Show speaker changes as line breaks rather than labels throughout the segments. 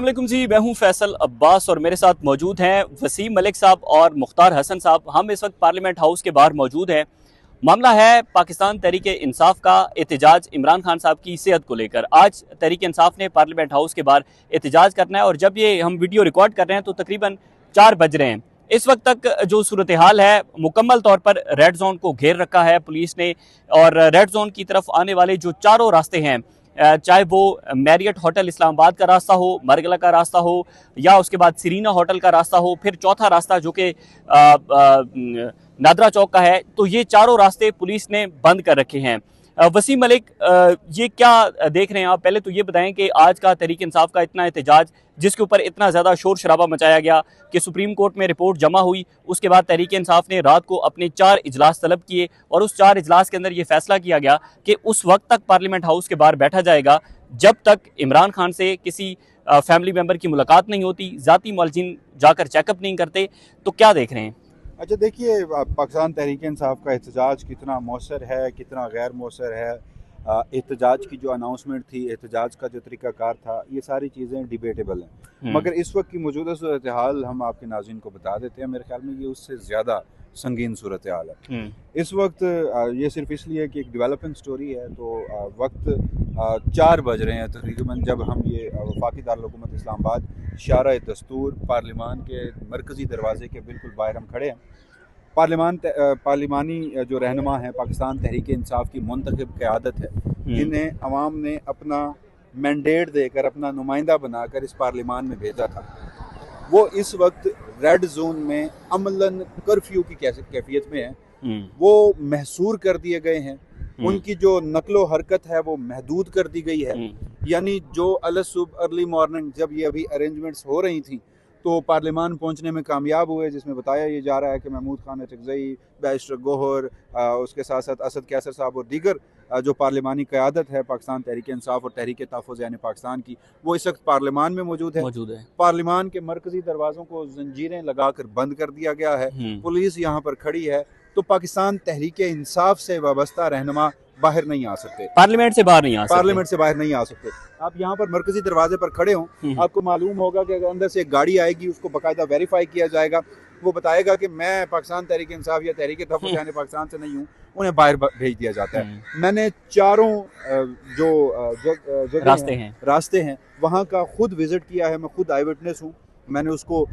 अस्सलाम वालेकुम जी, मैं हूं फैसल अब्बास और मेरे साथ मौजूद हैं वसीम मलिक साहब और मुख्तार हसन साहब। हम इस वक्त पार्लियामेंट हाउस के बाहर मौजूद हैं। मामला है पाकिस्तान तहरीक इंसाफ का एहतजाज इमरान खान साहब की सेहत को लेकर। आज तहरीक इंसाफ ने पार्लियामेंट हाउस के बाहर एहतजाज करना है और जब ये हम वीडियो रिकॉर्ड कर रहे हैं तो तकरीबन 4 बज रहे हैं। इस वक्त तक जो सूरत हाल है, मुकम्मल तौर पर रेड जोन को घेर रखा है पुलिस ने और रेड जोन की तरफ आने वाले जो चारों रास्ते हैं, चाहे वो मैरियट होटल इस्लामाबाद का रास्ता हो, मरगला का रास्ता हो या उसके बाद सीरीना होटल का रास्ता हो, फिर चौथा रास्ता जो कि नादरा चौक का है, तो ये चारों रास्ते पुलिस ने बंद कर रखे हैं। वसीम मलिक, ये क्या देख रहे हैं आप? पहले तो ये बताएं कि आज का तहरीक इंसाफ का इतना एहतजाज, जिसके ऊपर इतना ज़्यादा शोर शराबा मचाया गया कि सुप्रीम कोर्ट में रिपोर्ट जमा हुई, उसके बाद तहरीक इंसाफ ने रात को अपने 4 इजलास तलब किए और उस 4 इजलास के अंदर ये फैसला किया गया कि उस वक्त तक पार्लियामेंट हाउस के बाहर बैठा जाएगा जब तक इमरान खान से किसी फैमिली मेम्बर की मुलाकात नहीं होती, ज़ाती मुअल्लिन जाकर चेकअप नहीं करते। तो क्या देख रहे हैं?
अच्छा देखिए, पाकिस्तान तहरीक इंसाफ का एहतजाज कितना मौसर है, कितना गैर मौसर है, एहतजाज की जो अनाउंसमेंट थी, एहतजाज का जो तरीक़ाकार था, ये सारी चीज़ें डिबेटेबल हैं। मगर इस वक्त की मौजूदा सूरत हाल हम आपके नाज़रीन को बता देते हैं। मेरे ख्याल में ये उससे ज़्यादा संगीन सूरत हाल है। इस वक्त ये सिर्फ इसलिए कि एक डेवलपमेंट स्टोरी है, तो वक्त 4 बज रहे हैं तकरीबन जब हम ये वफाकी दारुल-हुकूमत इस्लामाबाद शारा दस्तूर पार्लिमान के मरकज़ी दरवाज़े के बिल्कुल बाहर हम खड़े हैं। पार्लिमानी जो रहनुमा है पाकिस्तान तहरीक इंसाफ की मुंतखब क़यादत है, जिन्हें अवाम ने अपना मैंडेट देकर, अपना नुमाइंदा बनाकर इस पार्लिमान में भेजा था, वो इस वक्त रेड जोन में अमलन कर्फ्यू की कैफियत में है। वो महसूर कर दिए गए हैं, उनकी जो नकलो हरकत है वो महदूद कर दी गई है। यानी जो अलसुबह अर्ली मॉर्निंग जब ये अभी अरेंजमेंट्स हो रही थी तो पार्लिमान पहुंचने में कामयाब हुए, जिसमें बताया ये जा रहा है कि महमूद खान अटकज़ई, बैरिस्टर गोहर, उसके साथ साथ असद कैसर साहब और दीगर जो पार्लिमानी क़यादत है पाकिस्तान तहरीक इंसाफ और तहरीक तहफ़्फ़ुज़ यानी पाकिस्तान की, वो इस वक्त पार्लिमान में मौजूद है। पार्लिमान के मरकज़ी दरवाज़ों को जंजीरें लगाकर बंद कर दिया गया है, पुलिस यहाँ पर खड़ी है। तो पाकिस्तान तहरीक इंसाफ से वाबस्ता रहनुमा बाहर नहीं आ सकते,
पार्लियामेंट से बाहर नहीं आ सकते।
पार्लियामेंट से बाहर नहीं आ सकते। आप यहाँ पर मरकजी दरवाजे पर खड़े हों, आपको मालूम होगा कि अगर अंदर से एक गाड़ी आएगी, उसको बाकायदा वेरीफाई किया जाएगा, वो बताएगा कि मैं पाकिस्तान तहरीक इंसाफ या तहरीक तहफ़्फ़ुज़ यानी पाकिस्तान से नहीं हूँ, उन्हें बाहर भेज दिया जाता है। मैंने चारों जो रास्ते हैं वहाँ का खुद विजिट किया है, मैं खुद आई विटनेस हूँ। मैंने उसको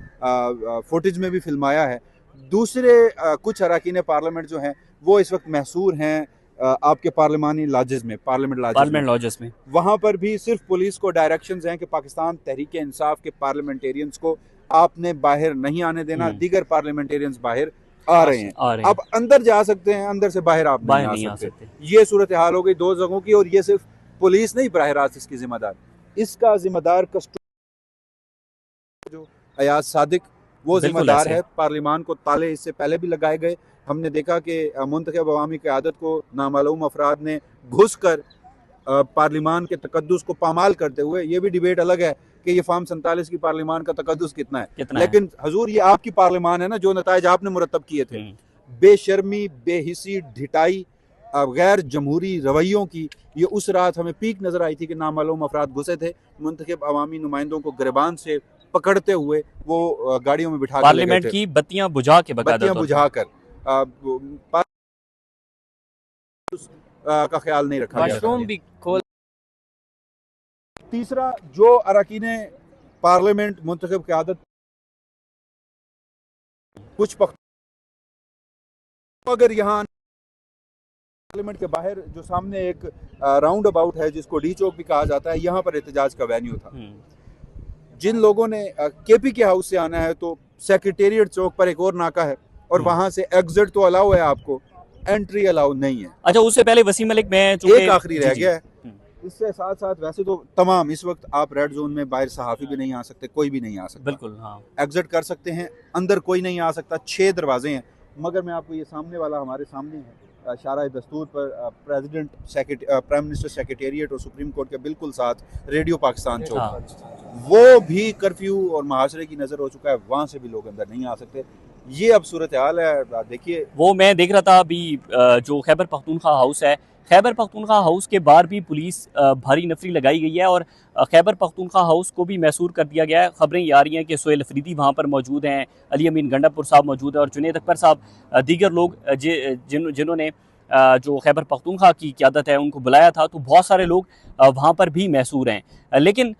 फुटेज में भी फिल्माया है। दूसरे कुछ अरकान पार्लियामेंट जो हैं वो इस वक्त महसूर हैं आपके पार्लिमानी लॉजेस में, पार्लियामेंट लॉजेस में। वहाँ पर भी सिर्फ पुलिस को डायरेक्शंस हैं कि पाकिस्तान तहरीक इंसाफ के पार्लियामेंटेरियंस को आपने बाहर नहीं आने देना। दीगर पार्लियामेंटेरियंस बाहर आ रहे हैं। अब अंदर जा सकते हैं, अंदर से बाहर आप नहीं आ सकते। ये सूरत हाल हो गई 2 जगहों की, और ये सिर्फ पुलिस नहीं बराह रास्त इसकी जिम्मेदार। इसका जिम्मेदार जो अयाज सादिक, वो जिम्मेदार है। पार्लिमान को ताले इससे पहले भी लगाए गए। हमने देखा कि मुंतखब अवामी क़यादत को नामालूम अफराद ने घुस कर पार्लिमान के तकद्दुस को पामाल करते हुए, ये भी डिबेट अलग है कि ये फार्म 47 की पार्लिमान का तकद्दुस कितना है, लेकिन हजूर ये आपकी पार्लिमान है ना, जो नताइज आपने मुरतब किए थे। बेशर्मी, बेहिसी, ढिटाई, गैर जमहूरी रवैयों की ये उस रात हमें पीक नजर आई थी कि नामालूम अफराद घुसे थे, मुंतखब अवामी नुमाइंदों को गिरबान से पकड़ते हुए वो गाड़ियों में बिठा
पार्लियामेंट की बत्तियां बुझा
कर का ख्याल नहीं रखा गया। तीसरा, जो अरकान पार्लियामेंट मुंतखब क़यादत कुछ अगर यहाँ पार्लियामेंट के बाहर जो सामने एक राउंड अबाउट है जिसको डी चौक भी कहा जाता है, यहाँ पर एहतजाज का वेन्यू था। जिन लोगों ने केपी के हाउस से आना है तो सेक्रेटेरिएट चौक पर एक और नाका है और वहां से एग्जिट तो अलाउ है, आपको एंट्री अलाउ नहीं है।
अच्छा, उससे पहले वसीम मलिक में
एक आखिरी रह गया है। इससे साथ साथ वैसे तो तमाम इस वक्त आप रेड जोन में बाहर सहाफ़ी भी नहीं आ सकते, कोई भी नहीं आ सकता।
बिल्कुल, हाँ।
एग्जिट कर सकते हैं, अंदर कोई नहीं आ सकता। 6 दरवाजे हैं। मगर मैं आपको ये सामने वाला हमारे सामने है, शारा दस्तूर पर प्राइम मिनिस्टर सेक्रेटेरिएट और सुप्रीम कोर्ट के बिल्कुल साथ रेडियो पाकिस्तान चौक, वो भी कर्फ्यू और मुहासरे की नज़र हो चुका है, वहाँ से भी लोग अंदर नहीं आ सकते। ये अब सूरत हाल है। देखिए,
वो मैं देख रहा था अभी जो खैबर पख्तूनख्वा हाउस है, खैबर पख्तूनख्वा हाउस के बाहर भी पुलिस भारी नफरी लगाई गई है और खैबर पख्तूनख्वा हाउस को भी मैसूर कर दिया गया है। खबरें ये आ रही हैं कि सोहेल अफरीदी वहाँ पर मौजूद हैं, अली अमीन गंडापुर साहब मौजूद हैं और जुनैद अकबर साहब, दीगर लोग जिन्होंने जो खैबर पख्तूनख्वा की क़यादत है उनको बुलाया था, तो बहुत सारे लोग वहाँ पर भी मैसूर हैं। लेकिन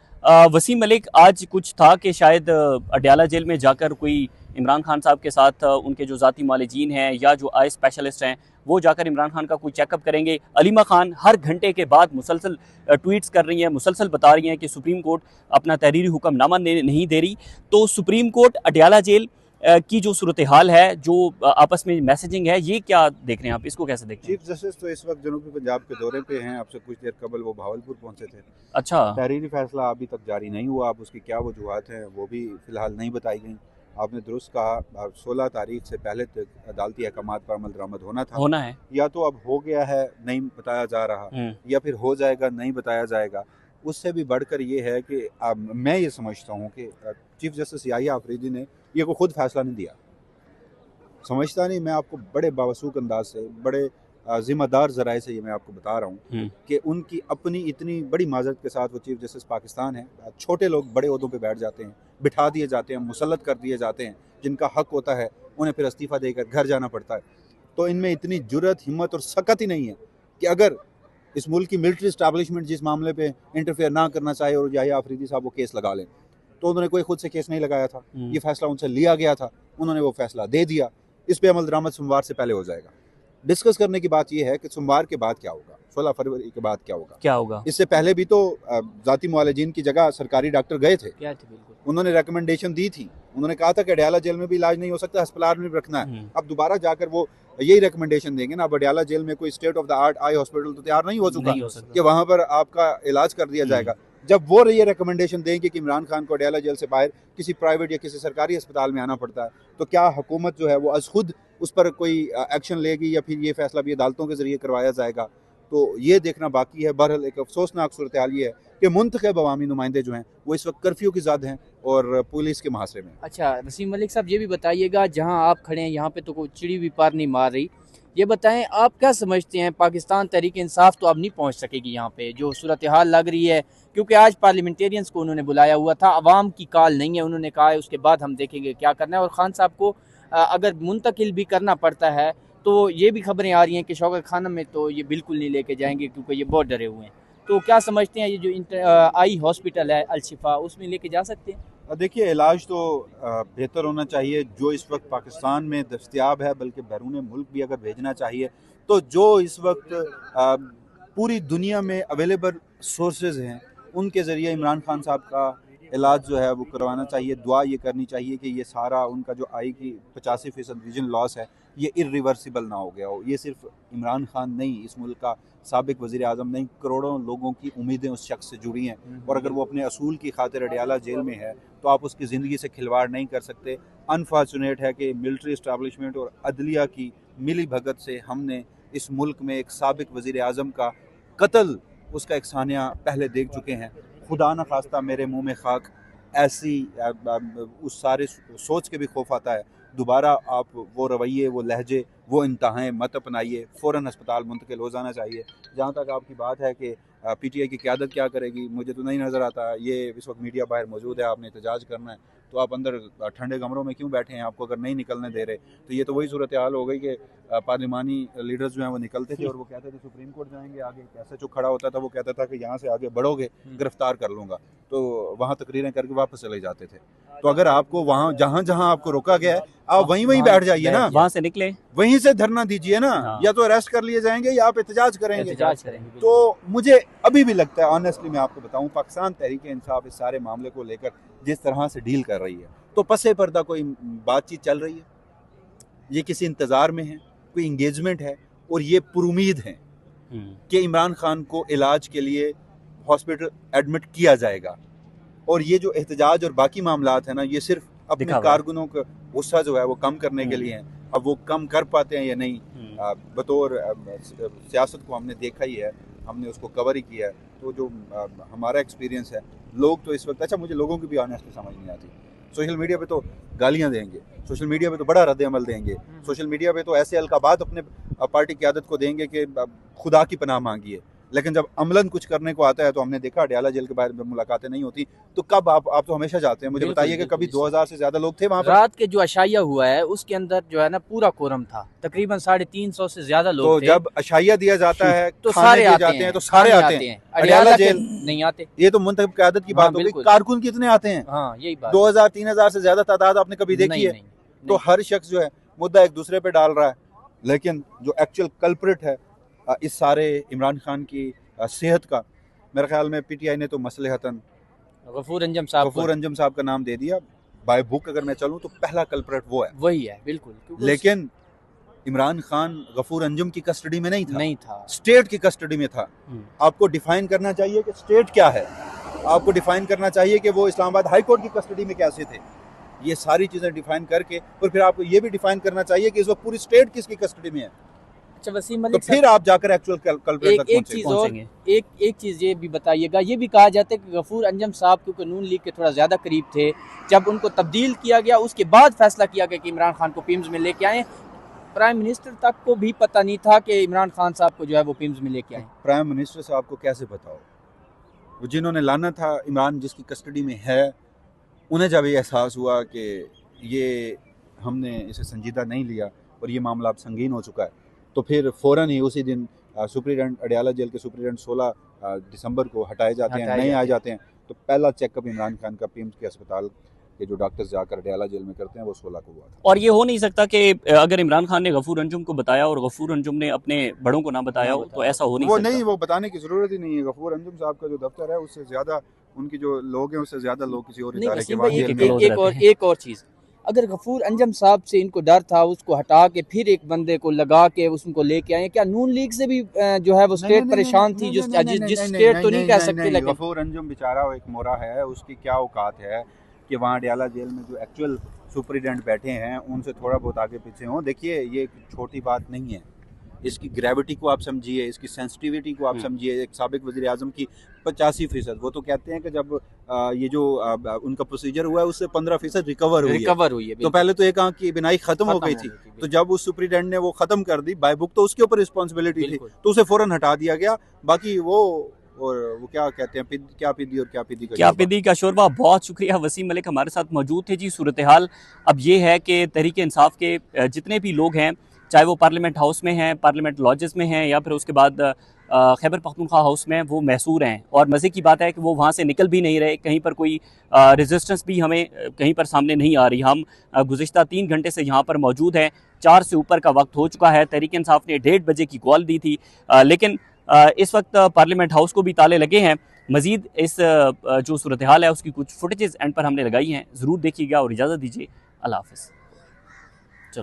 वसीम मलिक आज कुछ था कि शायद अडयाला जेल में जाकर कोई इमरान खान साहब के साथ उनके जो ज़ाती मालिजीन हैं या जो आई स्पेशलिस्ट हैं वो जाकर इमरान खान का कोई चेकअप करेंगे। अलीमा खान हर घंटे के बाद मुसलसल ट्वीट्स कर रही हैं, मुसलसल बता रही हैं कि सुप्रीम कोर्ट अपना तहरीरी हुक्मनामा नहीं दे रही। तो सुप्रीम कोर्ट अडयाला जेल की जो सूरत हाल है, जो आपस में मैसेजिंग है, ये क्या देख रहे हैं आप, इसको कैसे देखते हैं?
चीफ जस्टिस तो इस वक्त जनूबी पंजाब के दौरे पे हैं। आपसे कुछ देर कबल वो भावलपुर पहुंचे थे।
अच्छा,
तहरीरी फैसला अभी तक जारी नहीं हुआ। अब उसकी क्या वजूहत हैं वो भी फ़िलहाल नहीं बताई गई। आपने दुरुस्त कहा, 16 तारीख से पहले तक अदालती अहकामात पर अमल दरामद होना है। या तो अब हो गया है, नहीं बताया जा रहा, या फिर हो जाएगा, नहीं बताया जाएगा। उससे भी बढ़कर ये है कि मैं ये समझता हूँ कि चीफ जस्टिस याहिया अफरीदी ने ये को खुद फैसला नहीं दिया। समझता नहीं, मैं आपको बड़े बावसूख अंदाज से, बड़े जिम्मेदार ज़राए से ये मैं आपको बता रहा हूँ कि उनकी अपनी इतनी बड़ी माजरत के साथ वो चीफ जस्टिस पाकिस्तान है। छोटे लोग बड़े ओहदों पे बैठ जाते हैं, बिठा दिए जाते हैं, मुसल्लत कर दिए जाते हैं। जिनका हक होता है उन्हें फिर इस्तीफ़ा देकर घर जाना पड़ता है। तो इनमें इतनी जुर्रत, हिम्मत और सकत ही नहीं है कि अगर इस मुल्क की मिलिट्री इस्टेब्लिशमेंट जिस मामले पे इंटरफेयर ना करना चाहे और याहिया अफरीदी साहब वो केस लगा लें, तो उन्होंने कोई खुद से केस नहीं लगाया था। ये फैसला उनसे लिया गया था, उन्होंने वो फैसला दे दिया। इस पे अमल दरामद सोमवार से पहले हो जाएगा। डिस्कस करने की बात यह है कि सोमवार के बाद क्या होगा, 16 फरवरी के बाद क्या होगा। इससे पहले भी तो जाती मुआलिजीन की जगह सरकारी डॉक्टर गए थे, बिल्कुल उन्होंने रिकमेंडेशन दी थी। उन्होंने कहा था कि अडयाला जेल में भी इलाज नहीं हो सकता, अस्पताल में भी रखना है। अब दोबारा जाकर वो यही रिकमेंडेशन देंगे ना। अब अडयाला जेल में कोई state of the art eye hospital तो तैयार नहीं हो चुका कि वहां पर आपका इलाज कर दिया जाएगा। जब वो ये रिकमेंडेशन देंगे कि इमरान खान को अडयाला जेल से बाहर किसी प्राइवेट या किसी सरकारी अस्पताल में आना पड़ता है, तो क्या हुकूमत जो है वो अज खुद उस पर कोई एक्शन लेगी या फिर ये फैसला भी अदालतों के जरिए करवाया जाएगा? तो ये देखना बाकी है। बहरहाल एक अफसोसनाक सूरत हाल ये है कि मुंतखब अवामी नुमाइंदे जो हैं वो इस वक्त कर्फ्यू की ज़द हैं और पुलिस के मुहासरे में।
अच्छा वसीम मलिक साहब, ये भी बताइएगा, जहाँ आप खड़े हैं यहाँ पे तो कोई चिड़ी भी पार नहीं मार रही। ये बताएं, आप क्या समझते हैं, पाकिस्तान तहरीक इंसाफ तो अब नहीं पहुँच सकेगी यहाँ पे, जो सूरत हाल लग रही है? क्योंकि आज पार्लियामेंटेरियंस को उन्होंने बुलाया हुआ था, अवाम की कॉल नहीं है। उन्होंने कहा है उसके बाद हम देखेंगे क्या करना है। और खान साहब को अगर मुंतकिल भी करना पड़ता है तो ये भी खबरें आ रही हैं कि शौकत खानम में तो ये बिल्कुल नहीं लेके जाएंगे क्योंकि ये बहुत डरे हुए हैं। तो क्या समझते हैं, ये जो आई हॉस्पिटल है अल-शिफा, उसमें लेके जा सकते हैं?
देखिए, इलाज तो बेहतर होना चाहिए जो इस वक्त पाकिस्तान में दस्तयाब है, बल्कि बैरून मुल्क भी अगर भेजना चाहिए तो जो इस वक्त पूरी दुनिया में अवेलेबल सोर्सेज हैं उनके ज़रिए इमरान खान साहब का इलाज जो है वो करवाना चाहिए। दुआ ये करनी चाहिए कि ये सारा उनका जो आई की 85% विजन लॉस है ये इरिवर्सिबल ना हो गया हो। ये सिर्फ इमरान खान नहीं, इस मुल्क का साबिक वज़ीर आज़म नहीं, करोड़ों लोगों की उम्मीदें उस शख्स से जुड़ी हैं। और अगर वो अपने असूल की खातिर अडयाला जेल में है तो आप उसकी ज़िंदगी से खिलवाड़ नहीं कर सकते। अनफॉर्चुनेट है कि मिलिट्री इस्टेब्लिशमेंट और अदलिया की मिली भगत से हमने इस मुल्क में एक साबिक वज़ीर आज़म का कत्ल, उसका एक सानिया पहले देख चुके हैं। खुदा न खास्ता मेरे मुंह में खाक, ऐसी उस सारे सोच के भी खौफ आता है। दोबारा आप वो रवैये, वो लहजे, वो इंतहाएँ मत अपनाइए। फ़ौरन अस्पताल मुंतकिल हो जाना चाहिए। जहाँ तक आपकी बात है कि पीटीआई की क़यादत क्या करेगी, मुझे तो नहीं नज़र आता। ये इस वक्त मीडिया बाहर मौजूद है, आपने एहतजाज करना है तो आप अंदर ठंडे कमरों में क्यों बैठे हैं? आपको अगर नहीं निकलने दे रहे तो ये तो वही सूरत हाल हो गई कि पार्लिमानी लीडर्स जो हैं वो निकलते थे और वो कहते थे सुप्रीम कोर्ट जाएंगे, आगे कैसे जो खड़ा होता था वो कहता था कि यहाँ से आगे बढ़ोगे गिरफ्तार कर लूँगा, तो वहाँ तकरीरें करके वापस चले जाते थे। तो अगर आपको वहाँ जहाँ जहाँ आपको रोका गया है आप वहीं बैठ जाइए ना,
वहाँ से निकले,
वहीं से धरना दीजिए ना। या तो अरेस्ट कर लिए जाएंगे या आप एहतजाज करेंगे। तो मुझे अभी भी लगता है, ऑनेस्टली मैं आपको बताऊं, पाकिस्तान तहरीक इंसाफ इस सारे मामले को लेकर जिस तरह से डील कर रही है तो पसे पर्दा कोई बातचीत चल रही है, ये किसी इंतज़ार में है, कोई इंगेजमेंट है और ये पुरुमीद हैं कि इमरान खान को इलाज के लिए हॉस्पिटल एडमिट किया जाएगा। और ये जो एहतजाज और बाकी मामलात है ना, ये सिर्फ अपने कारकुनों का गुस्सा जो है वो कम करने के लिए हैं। अब वो कम कर पाते हैं या नहीं, बतौर सियासत को हमने देखा ही है, हमने उसको कवर ही किया है। तो जो हमारा एक्सपीरियंस है, लोग तो इस वक्त, अच्छा मुझे लोगों की भी ऑनेस्टली समझ नहीं आती। सोशल मीडिया पे तो गालियां देंगे, सोशल मीडिया पे तो बड़ा रद्द अमल देंगे, सोशल मीडिया पे तो ऐसे अलकाबात अपने पार्टी क़यादत को देंगे कि खुदा की पनाह मांगी है। लेकिन जब अमलन कुछ करने को आता है तो हमने देखा अडयाला जेल के बाहर में मुलाकातें नहीं होती, तो कब आप तो हमेशा जाते हैं, मुझे बताइए कि कभी 2000 से ज्यादा लोग थे वहाँ पर?
रात के जो अशाइया हुआ है उसके अंदर जो है ना पूरा कोरम था, तकरीबन 350 से ज्यादा लोग
तो
थे।
जब अशाइया दिया जाता है
तो
खाने
सारे
दिए
आते
जाते
हैं,
तो सारे आते हैं। अडयाला जेल
नहीं आते।
ये तो मुंतखब क़यादत की बात हो गई।
बिल्कुल।
कारकुन कितने आते हैं?
हाँ यही बात।
2000-3000 से ज्यादा तादाद आपने कभी देखी
नहीं,
है?
नहीं,
तो हर शख्स जो है मुद्दा एक दूसरे पे डाल रहा है, लेकिन जो एक्चुअल कल्प्रिट है इस सारे इमरान खान की सेहत का, मेरे ख्याल में पीटीआई ने तो मसलहतन
गफूर अंजम साहब
का नाम दे दिया। बाय बुक अगर मैं चलूं तो पहला कल्प्रिट वो है,
वही है बिल्कुल।
लेकिन इमरान खान गफूर अंजुम की कस्टडी में नहीं था, स्टेट की कस्टडी में था। आपको डिफाइन करना चाहिए कि स्टेट क्या है, आपको डिफाइन करना चाहिए कि वो इस्लामाबाद हाई कोर्ट की कस्टडी में कैसे थे। ये सारी चीज़ें डिफाइन करके और फिर आपको ये भी डिफाइन करना चाहिए कि इस वक्त पूरी स्टेट किसकी कस्टडी में है।
अच्छा वसीम
तो
मलिक
फिर आप जाकर एक्चुअल कल्प्रिट तक
एक चीज़ और एक चीज़ ये भी बताइएगा, ये भी कहा जाता है कि गफूर अंजम साहब क्योंकि नून लीग के थोड़ा ज़्यादा करीब थे, जब उनको तब्दील किया गया उसके बाद फैसला किया गया कि इमरान खान को पिम्स में लेके आए। प्राइम मिनिस्टर तक को भी पता नहीं था कि इमरान खान साहब को जो है वो पिम्स में लेके आए।
प्राइम मिनिस्टर साहब को कैसे पता हो? वो जिन्होंने लाना था इमरान जिसकी कस्टडी में है, उन्हें जब ये एहसास हुआ कि ये हमने इसे संजीदा नहीं लिया और ये मामला अब संगीन हो चुका है, तो फिर फ़ौरन ही उसी दिन सुप्रीडेंट अडयाला जेल के सुप्रीडेंट 16 दिसंबर को हटाए जाते हैं, नए आ जाते हैं। तो पहला चेकअप इमरान खान का पिम्स के अस्पताल के जो डॉक्टर्स जाकर अडयाला जेल में करते हैं वो 16 को हुआ था।
और ये हो नहीं सकता कि अगर इमरान खान ने गफूर अंजुम को बताया और गफूर अंजुम ने अपने बड़ों को ना बताया हो, तो ऐसा हो नहीं सकता।
वो बताने की जरूरत ही नहीं है। गफूर अंजुम साहब का जो दफ्तर है उससे ज्यादा उनकी जो लोग हैं उससे ज्यादा लोग किसी और इदारे के बाद जेल में।
एक और चीज़, अगर गफूर अंजम साहब से इनको डर था उसको हटा के फिर एक बंदे को लगा के उसको लेके आए, क्या नून लीग से भी जो है वो स्टेट परेशान थी? जिस स्टेट तो नहीं कह सकते, लेकिन
गफूर अंजुम बेचारा एक मोरा है, उसकी क्या औकात है कि वहाँ अडयाला जेल में जो एक्चुअल सुपरिटेंडेंट बैठे हैं उनसे थोड़ा बहुत आगे पीछे हों। देखिए ये छोटी बात नहीं है, इसकी ग्रेविटी को आप समझिए, इसकी सेंसिटिविटी को आप समझिए। एक साबिक वज़ीर आज़म की 85%, वो तो कहते हैं कि जब ये जो उनका प्रोसीजर हुआ है उससे 15% रिकवर हुई है। तो पहले तो एक आंख की बिनाई खत्म हो गई थी, तो जब उस सुपरिटेंडेंट ने वो खत्म कर दी बाय बुक, तो उसके ऊपर रिस्पॉन्सिबिलिटी थी, तो उसे फौरन हटा दिया गया। बाकी वो क्या कहते हैं, क्या पिदी
का शोरबा। बहुत शुक्रिया वसीम मलिक हमारे साथ मौजूद थे जी। सूरत हाल अब ये है कि तहरीक इंसाफ के जितने भी लोग हैं, चाहे वो पार्लियामेंट हाउस में हैं, पार्लियामेंट लॉजेस में हैं, या फिर उसके बाद खैबर पख्तूनख्वा हाउस में, वो महसूर हैं। और मज़े की बात है कि वो वहाँ से निकल भी नहीं रहे, कहीं पर कोई रेजिस्टेंस भी हमें कहीं पर सामने नहीं आ रही। हम गुज़िश्ता 3 घंटे से यहाँ पर मौजूद हैं, 4 से ऊपर का वक्त हो चुका है। तहरीक इंसाफ ने 1:30 बजे की कॉल दी थी, लेकिन इस वक्त पार्लियामेंट हाउस को भी ताले लगे हैं। मज़ीद इस जो सूरत हाल है उसकी कुछ फुटेजेस एंड पर हमने लगाई हैं, ज़रूर देखिएगा और इजाज़त दीजिए। अल्लाह हाफ़िज़।